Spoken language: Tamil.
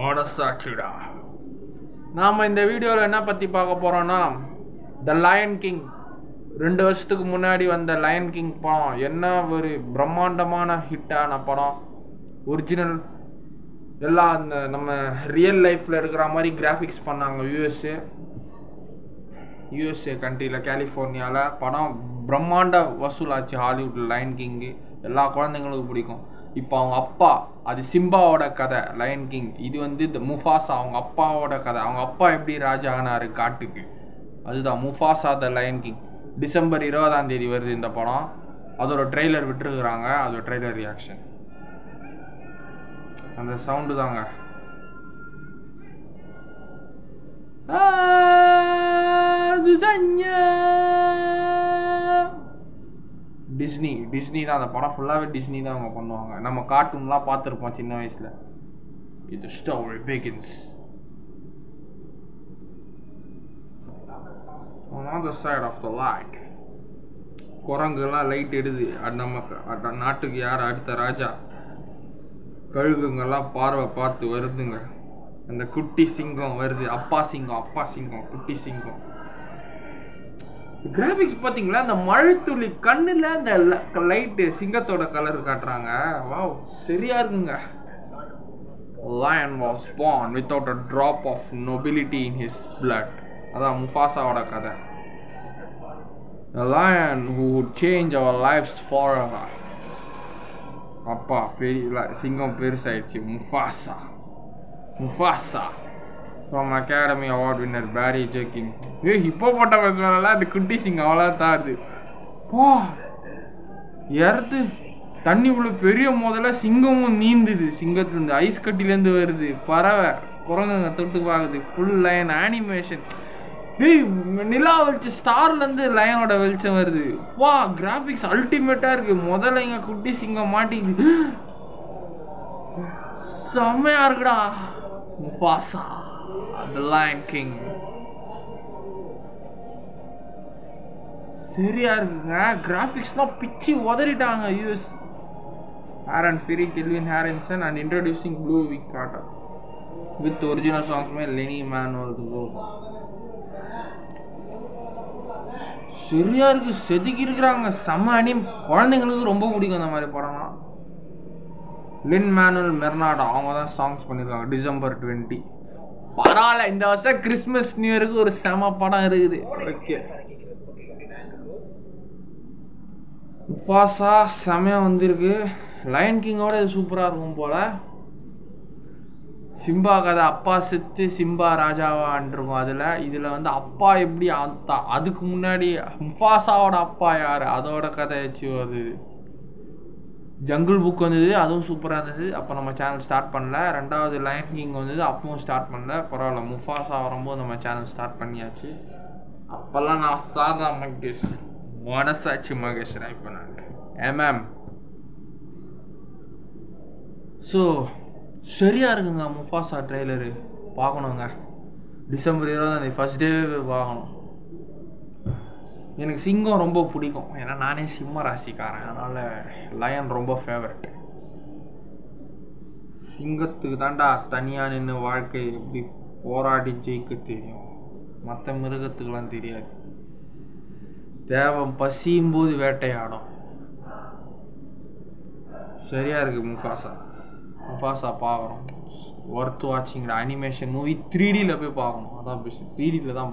மனசாட்சிடா. நாம் இந்த வீடியோவில் என்ன பற்றி பார்க்க போகிறோன்னா, த லயன் கிங். 2 வருஷத்துக்கு முன்னாடி வந்த லயன் கிங் படம் என்ன ஒரு பிரம்மாண்டமான ஹிட்டான படம். ஒரிஜினல் எல்லாம் அந்த நம்ம ரியல் லைஃப்பில் இருக்கிற மாதிரி கிராஃபிக்ஸ் பண்ணாங்க. யூஎஸ்ஏ கண்ட்ரியில் கலிஃபோர்னியாவில் படம் பிரம்மாண்ட வசூலாச்சு. ஹாலிவுட்டில் லயன் கிங்கு எல்லா குழந்தைங்களுக்கும் பிடிக்கும். இப்போ அவங்க அப்பா, அது சிம்பாவோட கதை லயன் கிங். இது வந்து இந்த முஃபாசா அவங்க அப்பாவோட கதை. அவங்க அப்பா எப்படி ராஜா ஆனார் காட்டுக்கு, அதுதான் Mufasa the lion king. December 20ஆம் தேதி வருது இந்த படம். அதோட ட்ரெய்லர் விட்டுருக்குறாங்க. அதோட ட்ரெய்லர் ரியாக்ஷன் அந்த சவுண்டு தாங்க. டிஸ்னி தான் அந்த படம் ஃபுல்லாகவே. டிஸ்னி தான் அவங்க பண்ணுவாங்க. நம்ம கார்ட்டூன்லாம் பார்த்துருப்போம் சின்ன வயசில். The story begins. On the other side of the light. குரங்குலாம் லைட் எடுது. நம்ம நாட்டுக்கு யார் அடுத்த ராஜா. கழுகுங்கெல்லாம் பார்வை பார்த்து வருதுங்க. அந்த குட்டி சிங்கம் வருது. அப்பா சிங்கம் குட்டி சிங்கம். கிராஃபிக்ஸ் பார்த்தீங்களா, அந்த மழைத்துளி கண்ணில் அந்த லைட்டு சிங்கத்தோட கலர் காட்டுறாங்க. வாவ், சரியா இருக்குங்க. Lion was born without a drop of nobility in his blood. அதான் முஃபாசாவோட கதை. A lion who would change our lives forever. அப்பா சிங்கம் பெருசாயிடுச்சு. Mufasa from Academy Award winner Barry Jenkins. Hippopotamus மேல அந்த குட்டி சிங்கம் அவ்வளோ தாருது. பா இறத்து தண்ணி உள்ள பெரிய முதல்ல சிங்கமும் நீந்துது. சிங்கத்துலேருந்து ஐஸ் கட்டிலேருந்து வருது. பறவை குரங்குங்க தொட்டு பார்க்குது. Full line animation. நிலா வெளிச்சம் ஸ்டார்லேருந்து லயனோட வெளிச்சம் வருது. வா, கிராஃபிக்ஸ் அல்டிமேட்டாக இருக்குது. முதல்ல இங்கே குட்டி சிங்கம் மாட்டிக்குது. செம்மையாக இருக்குடா. Mufasa the Lion King. சரியா இருக்குங்க. கிராஃபிக்ஸ்லாம் பிச்சு உதறிட்டாங்க. US Aaron Pierre, Kelvin Harrison and introducing Blue Week Carter with original songs by Lenny Manuel. சரியா இருக்கு. செதுக்கி இருக்கிறாங்க. செம்ம அனிம். குழந்தைங்களுக்கு ரொம்ப பிடிக்கும் அந்த மாதிரி படம்லாம். லின் மேனுவல் மெர்னாடோ அவங்க தான் சாங்ஸ் பண்ணியிருக்காங்க. டிசம்பர் 20. பரவாயில்ல, இந்த வருஷம் கிறிஸ்மஸ் நியூ இயருக்கு ஒரு செம படம் இருக்குது. ஓகே, முஃபாசா செமையாக வந்திருக்கு. லயன் கிங்கோட இது சூப்பராக இருக்கும் போல். சிம்பா கதை, அப்பா செத்து சிம்பா ராஜாவான்ருக்கும். இதில் வந்து அப்பா எப்படி அதுக்கு முன்னாடி முஃபாசாவோட அப்பா யார் அதோட கதை வச்சு வருது. ஜங்கிள் புக் வந்தது, அதுவும் சூப்பராக இருந்தது. அப்போ நம்ம சேனல் ஸ்டார்ட் பண்ணல. 2வது லயன் கிங் வந்தது, அப்பவும் ஸ்டார்ட் பண்ணல. பரவாயில்ல, முஃபாசா வரும்போது நம்ம சேனல் ஸ்டார்ட் பண்ணியாச்சு. அப்போல்லாம் நான் சாதா மகேஷ், மனசாட்சி மகேஷ். இப்போ நான் ஸோ சரியாக இருக்குங்க. முஃபாசா ட்ரெய்லரு பார்க்கணுங்க. டிசம்பர் 20 ஃபர்ஸ்ட் டே பார்க்கணும். எனக்கு சிங்கம் ரொம்ப பிடிக்கும். ஏன்னா நானே சிம்ம ராசிக்காரன். அதனால் லயன் ரொம்ப ஃபேவரட். சிங்கத்துக்கு தாண்டா தனியாக நின்று வாழ்க்கை எப்படி போராடி ஜெயிக்க தெரியும். மற்ற மிருகத்துக்கெல்லாம் தெரியாது. தேவம் பசியும் போது வேட்டையாடும். சரியா இருக்கு. முஃபாசா பார்க்குறோம். ஒர்த் வாட்சிங்கிற அனிமேஷன் மூவி 3Dயில் போய் பார்க்கணும். அதான் பெஸ்ட். 3Dயில் தான் பார்க்கணும்.